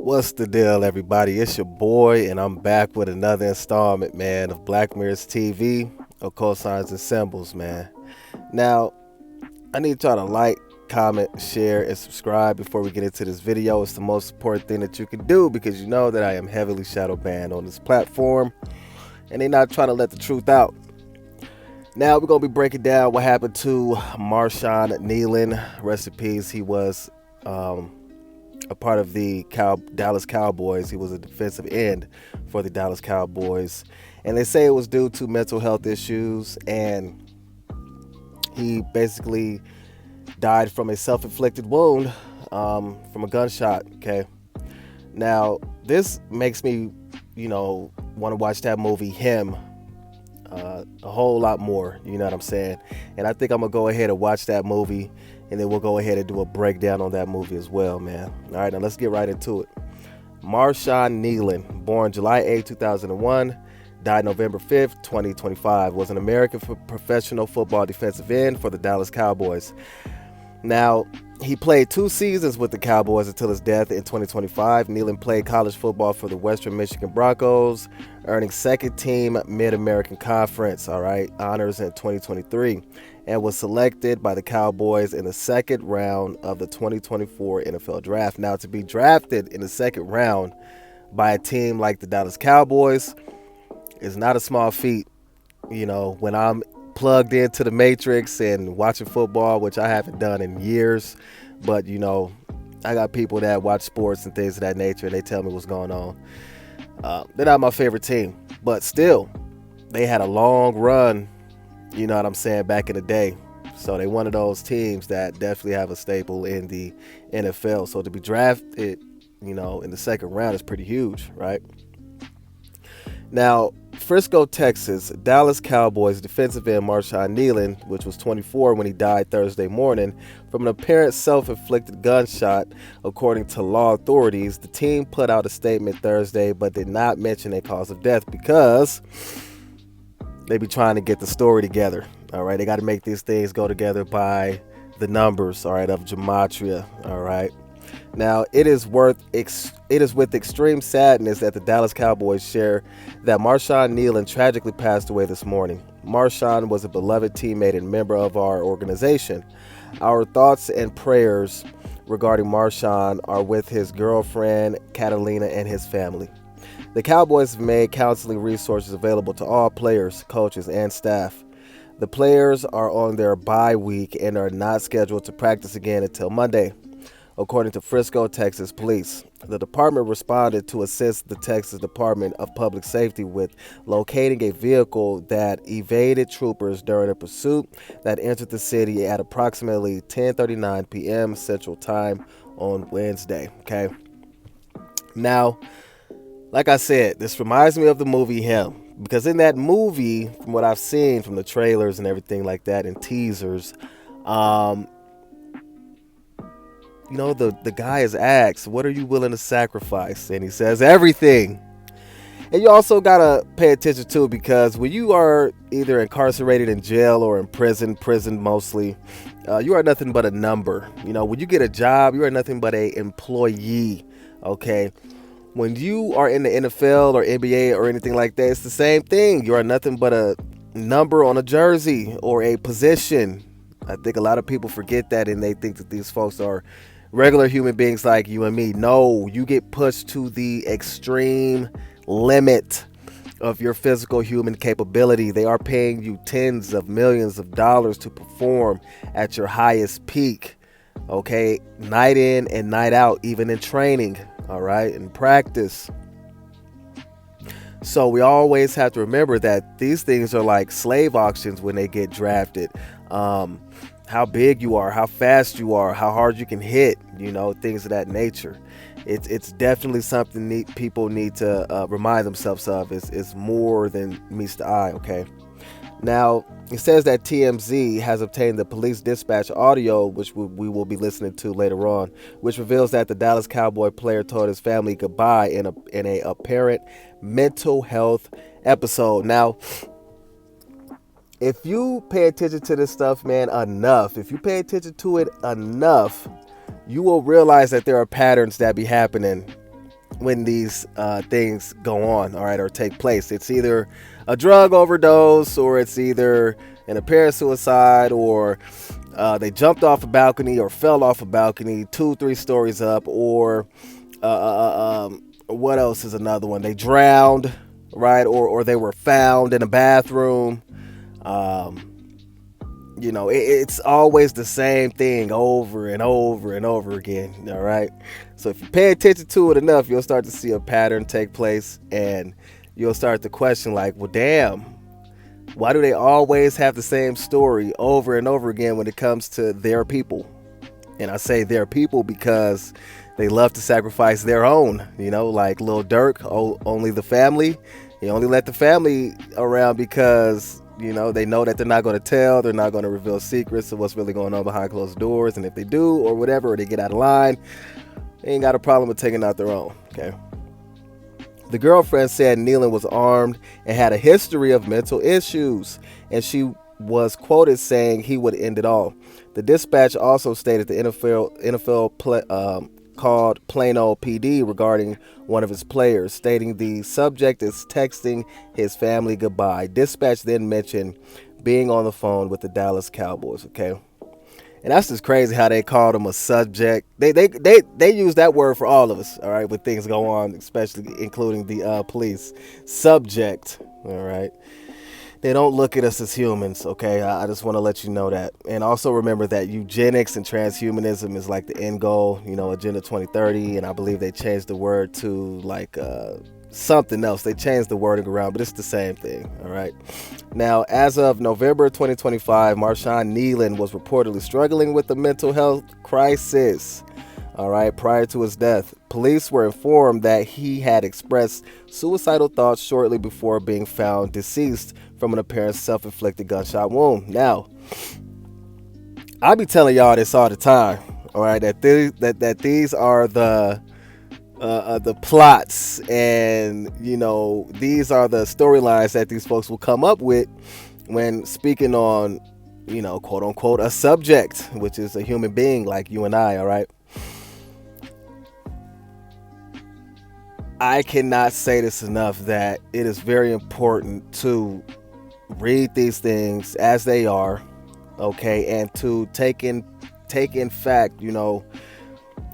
What's the deal, everybody? It's your boy, and I'm back with another installment, man, of Black Mirrors TV, of cosigns and symbols, man. Now, I need y'all to like, comment, share, and subscribe before we get into this video. It's the most important thing that you can do because you know that I am heavily shadow banned on this platform, and they're not trying to let the truth out. Now, we're going to be breaking down what happened to Marshawn Kneeland. Rest in peace. He was a part of the Dallas Cowboys. He was a defensive end for the Dallas Cowboys. And they say it was due to mental health issues, and he basically died from a self-inflicted wound from a gunshot, okay? Now, this makes me, want to watch that movie, Him, a whole lot more, you know what I'm saying? And I think I'm going to go ahead and watch that movie, and then we'll go ahead and do a breakdown on that movie as well, man. All right, now let's get right into it. Marshawn Kneeland, born July 8, 2001, died November 5th, 2025, was an American professional football defensive end for the Dallas Cowboys. Now, he played 2 seasons with the Cowboys until his death in 2025. Kneeland played college football for the Western Michigan Broncos, earning second team Mid-American Conference, honors in 2023, and was selected by the Cowboys in the second round of the 2024 NFL Draft. Now, to be drafted in the second round by a team like the Dallas Cowboys is not a small feat. When I'm plugged into the Matrix and watching football, which I haven't done in years, but I got people that watch sports and things of that nature, and they tell me what's going on. They're not my favorite team, but still, they had a long run, you know what I'm saying, back in the day. So they one of those teams that definitely have a staple in the NFL. So to be drafted, in the second round is pretty huge, right? Now, Frisco, Texas, Dallas Cowboys defensive end Marshawn Kneeland, which was 24 when he died Thursday morning from an apparent self-inflicted gunshot, according to law authorities. The team put out a statement Thursday but did not mention a cause of death because they be trying to get the story together. All right, they got to make these things go together by the numbers, all right, of gematria, all right. Now, it is with extreme sadness that the Dallas Cowboys share that Marshawn Kneeland tragically passed away this morning. Marshawn was a beloved teammate and member of our organization. Our thoughts and prayers regarding Marshawn are with his girlfriend, Catalina, and his family. The Cowboys have made counseling resources available to all players, coaches, and staff. The players are on their bye week and are not scheduled to practice again until Monday, according to Frisco, Texas police. The department responded to assist the Texas Department of Public Safety with locating a vehicle that evaded troopers during a pursuit that entered the city at approximately 10:39 p.m. Central Time on Wednesday. Okay. Now, like I said, this reminds me of the movie Him, because in that movie, from what I've seen from the trailers and everything like that and teasers, the guy is asked, what are you willing to sacrifice? And he says, everything. And you also got to pay attention to it, because when you are either incarcerated in jail or in prison mostly, you are nothing but a number. When you get a job, you are nothing but a employee, okay? When you are in the NFL or NBA or anything like that, it's the same thing. You are nothing but a number on a jersey or a position. I think a lot of people forget that, and they think that these folks are regular human beings like you and me. No, you get pushed to the extreme limit of your physical human capability. They are paying you tens of millions of dollars to perform at your highest peak, okay? Night in and night out, even in training, all right, in practice. So we always have to remember that these things are like slave auctions when they get drafted. How big you are, how fast you are, how hard you can hit, things of that nature. It's definitely something people need to remind themselves of. It's more than meets the eye, okay? Now, it says that TMZ has obtained the police dispatch audio, which we will be listening to later on, which reveals that the Dallas Cowboy player told his family goodbye in a apparent mental health episode. Now, if you pay attention to this stuff, man, if you pay attention to it enough, you will realize that there are patterns that be happening when these things go on, all right, or take place. It's either a drug overdose, or it's either an apparent suicide, or they jumped off a balcony or fell off a balcony 2, 3 stories up, or what else is another one? They drowned, right? Or they were found in a bathroom. Um, it's always the same thing over and over and over again. All right. So if you pay attention to it enough, you'll start to see a pattern take place, and you'll start to question, like, well, damn, why do they always have the same story over and over again when it comes to their people? And I say their people because they love to sacrifice their own, like Lil Durk, only the family. He only let the family around because, they know that they're not going to tell. They're not going to reveal secrets of what's really going on behind closed doors. And if they do, or whatever, or they get out of line, they ain't got a problem with taking out their own, okay? The girlfriend said Kneeland was armed and had a history of mental issues, and she was quoted saying he would end it all. The dispatch also stated the NFL called Plano PD regarding one of his players, stating the subject is texting his family goodbye. Dispatch then mentioned being on the phone with the Dallas Cowboys. Okay, and that's just crazy how they called him a subject. They use that word for all of us. All right, when things go on, especially including the police. Subject. All right. They don't look at us as humans, okay? I just want to let you know that. And also remember that eugenics and transhumanism is like the end goal, Agenda 2030. And I believe they changed the word to like something else. They changed the wording around, but it's the same thing, all right? Now, as of November 2025, Marshawn Kneeland was reportedly struggling with a mental health crisis. All right, prior to his death, police were informed that he had expressed suicidal thoughts shortly before being found deceased from an apparent self-inflicted gunshot wound. Now, I be telling y'all this all the time, all right, that these are the plots, and these are the storylines that these folks will come up with when speaking on, quote unquote, a subject, which is a human being like you and I, all right. I cannot say this enough, that it is very important to read these things as they are, okay, and to take in fact,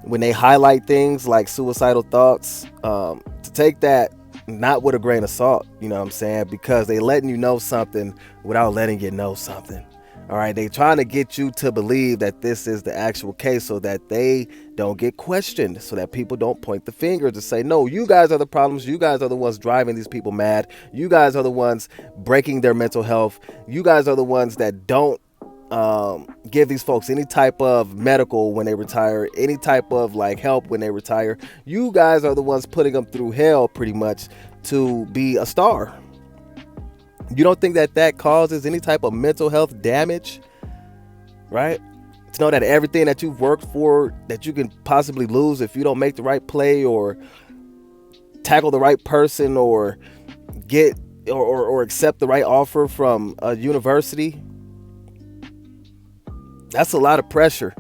when they highlight things like suicidal thoughts, to take that not with a grain of salt, you know what I'm saying, because they letting you know something without letting you know something. All right, they trying to get you to believe that this is the actual case so that they don't get questioned, so that people don't point the finger to say, no, you guys are the problems. You guys are the ones driving these people mad. You guys are the ones breaking their mental health. You guys are the ones that don't give these folks any type of medical when they retire, any type of like help when they retire. You guys are the ones putting them through hell pretty much to be a star. You don't think that causes any type of mental health damage, right? To know that everything that you've worked for, that you can possibly lose if you don't make the right play or tackle the right person or get or accept the right offer from a university. That's a lot of pressure.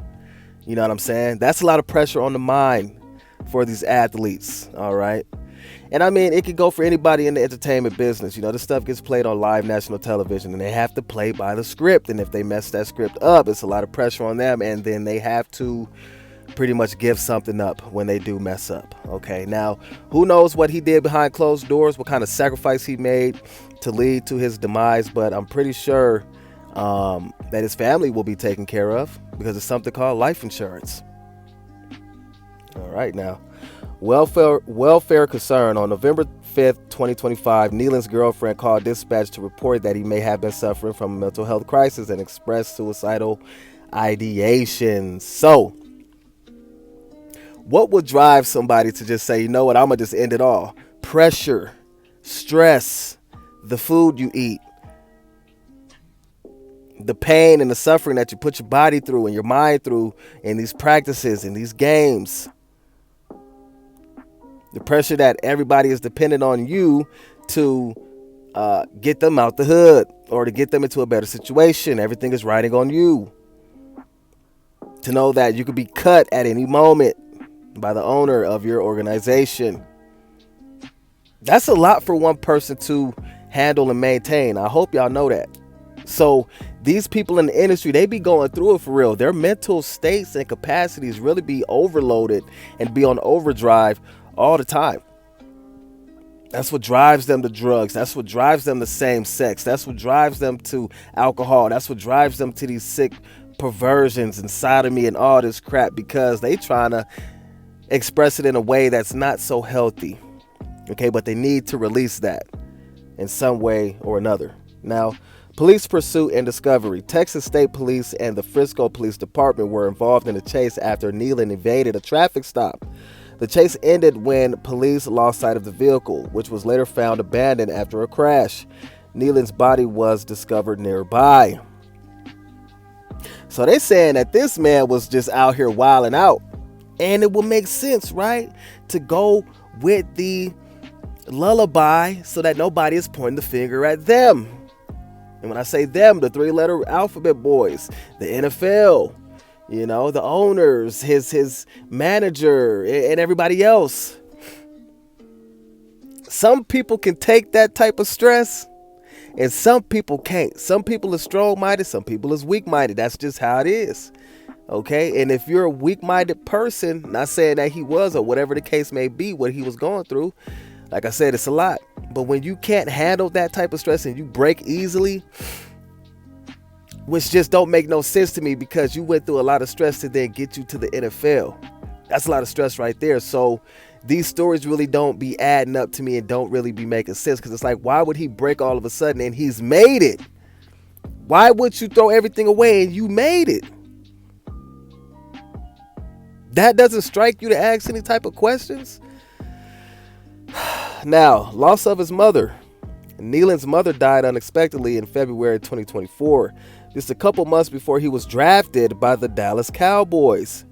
You know what I'm saying? That's a lot of pressure on the mind for these athletes, all right? And I mean, it could go for anybody in the entertainment business. This stuff gets played on live national television, and they have to play by the script. And if they mess that script up, it's a lot of pressure on them. And then they have to pretty much give something up when they do mess up. Okay, now, who knows what he did behind closed doors, what kind of sacrifice he made to lead to his demise. But I'm pretty sure that his family will be taken care of because it's something called life insurance. All right, now. Welfare concern. On November 5th, 2025, Kneeland's girlfriend called dispatch to report that he may have been suffering from a mental health crisis and expressed suicidal ideation. So, what would drive somebody to just say, you know what, I'm going to just end it all? Pressure, stress, the food you eat, the pain and the suffering that you put your body through and your mind through in these practices, in these games. The pressure that everybody is dependent on you to get them out the hood or to get them into a better situation. Everything is riding on you. To know that you could be cut at any moment. by the owner of your organization. That's a lot for one person to handle and maintain. I hope y'all know that. So these people in the industry, they be going through it for real. Their mental states and capacities really be overloaded and be on overdrive all the time. That's what drives them to drugs. That's what drives them to same sex. That's what drives them to alcohol. That's what drives them to these sick perversions and sodomy and all this crap, because they trying to express it in a way that's not so healthy. Okay, but they need to release that in some way or another. Now, police pursuit and discovery. Texas State Police and the Frisco Police Department were involved in a chase after Kneeland evaded a traffic stop. The chase ended when police lost sight of the vehicle, which was later found abandoned after a crash. Kneeland's body was discovered nearby. So they saying that this man was just out here wilding out. And it would make sense, right? To go with the lullaby so that nobody is pointing the finger at them. And when I say them, the 3-letter alphabet boys, the NFL, the owners, his manager, and everybody else. Some people can take that type of stress, and some people can't. Some people are strong-minded, some people is weak-minded. That's just how it is. Okay, and if you're a weak-minded person, not saying that he was or whatever the case may be, what he was going through, like I said, it's a lot. But when you can't handle that type of stress and you break easily, which just don't make no sense to me, because you went through a lot of stress to then get you to the NFL. That's a lot of stress right there. So these stories really don't be adding up to me and don't really be making sense, because it's like, why would he break all of a sudden and he's made it? Why would you throw everything away and you made it? That doesn't strike you to ask any type of questions? Now, loss of his mother. Kneeland's mother died unexpectedly in February 2024, just a couple months before he was drafted by the Dallas Cowboys.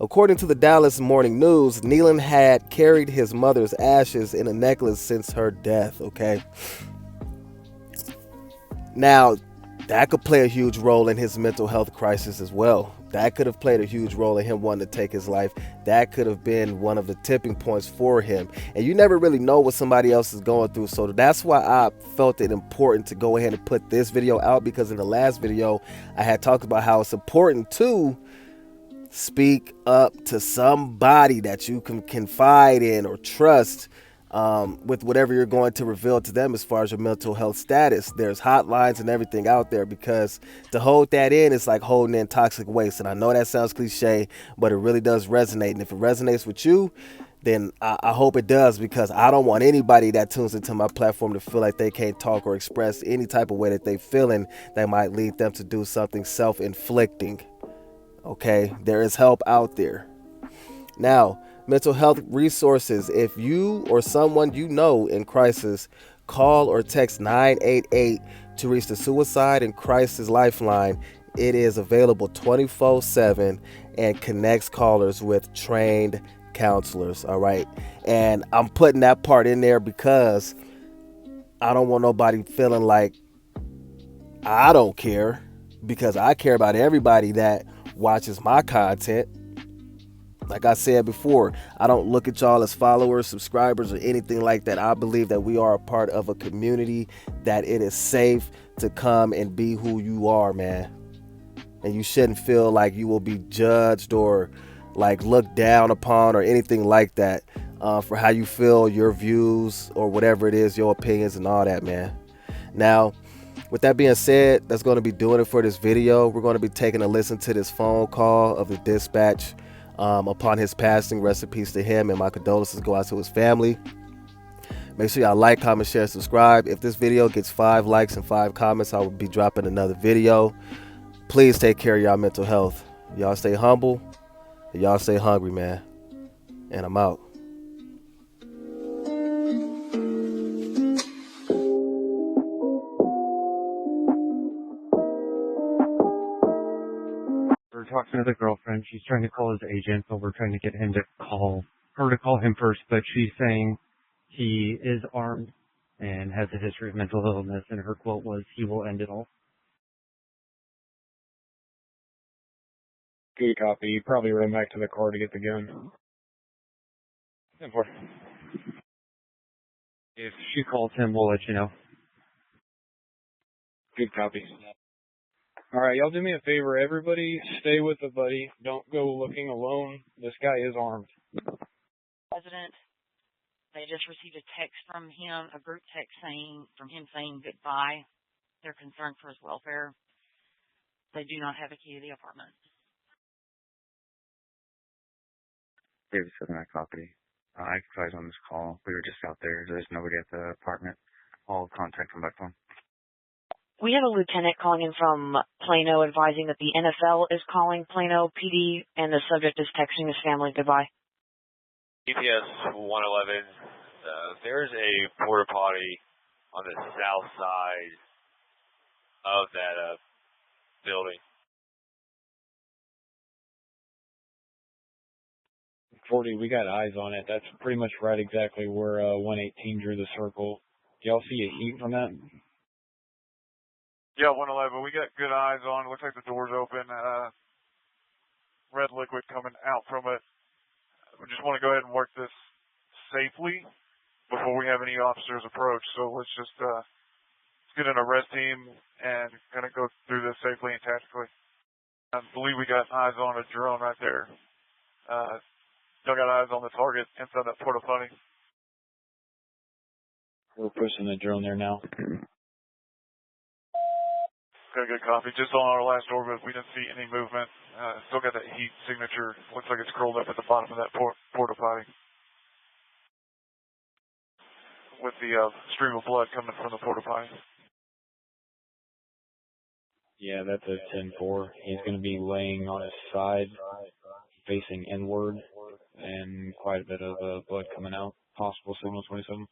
According to the Dallas Morning News, Kneeland had carried his mother's ashes in a necklace since her death, okay? Now, that could play a huge role in his mental health crisis as well. That could have played a huge role in him wanting to take his life. That could have been one of the tipping points for him. And you never really know what somebody else is going through. So that's why I felt it important to go ahead and put this video out, because in the last video, I had talked about how it's important to speak up to somebody that you can confide in or trust with whatever you're going to reveal to them as far as your mental health status. There's hotlines and everything out there, because to hold that in is like holding in toxic waste. And I know that sounds cliche, but it really does resonate. And if it resonates with you, then I hope it does, because I don't want anybody that tunes into my platform to feel like they can't talk or express any type of way that they feeling that might lead them to do something self-inflicting. Okay, there is help out there. Now, mental health resources. If you or someone you know in crisis, call or text 988 to reach the Suicide and Crisis Lifeline. It is available 24/7 and connects callers with trained counselors. All right. And I'm putting that part in there because I don't want nobody feeling like I don't care, because I care about everybody that watches my content. Like I said before, I don't look at y'all as followers, subscribers, or anything like that. I believe that we are a part of a community, that it is safe to come and be who you are, man. And you shouldn't feel like you will be judged or like looked down upon or anything like that for how you feel, your views, or whatever it is, your opinions and all that, man. Now, with that being said, that's going to be doing it for this video. We're going to be taking a listen to this phone call of the dispatch upon his passing. Rest in peace to him, and my condolences go out to his family. Make sure y'all like, comment, share, subscribe. If this video gets 5 likes and 5 comments, I will be dropping another video. Please take care of y'all mental health. Y'all stay humble, and y'all stay hungry, man. And I'm out. We're talking to the girlfriend. She's trying to call his agent, but we're trying to get him to call him first. But she's saying he is armed and has a history of mental illness, and her quote was, "He will end it all." Good copy. You probably ran back to the car to get the gun. 10-4. If she calls him, we'll let you know. Good copy. All right, y'all do me a favor. Everybody stay with a buddy. Don't go looking alone. This guy is armed. President, they just received a text from him, a group text from him saying goodbye. They're concerned for his welfare. They do not have a key to the apartment. David 7, I copy. I advise on this call. We were just out there. There's nobody at the apartment. All contact them by phone. We have a lieutenant calling in from Plano advising that the NFL is calling Plano PD and the subject is texting his family goodbye. EPS 111, there's a porta potty on the south side of that building. 40, we got eyes on it. That's pretty much right exactly where 118 drew the circle. Y'all see a heat from that? Yeah, 111. We got good eyes on. Looks like the door's open. Red liquid coming out from it. We just want to go ahead and work this safely before we have any officers approach. So let's just get an arrest team and kind of go through this safely and tactically. I believe we got eyes on a drone right there. Y'all got eyes on the target inside that porta potty. We're pushing the drone there now. Okay, good copy. Just on our last orbit, we didn't see any movement. Still got that heat signature. Looks like it's curled up at the bottom of that porta potty. With the stream of blood coming from the porta potty. Yeah, that's a 10-4. He's going to be laying on his side, facing inward, and quite a bit of blood coming out. Possible signal 27.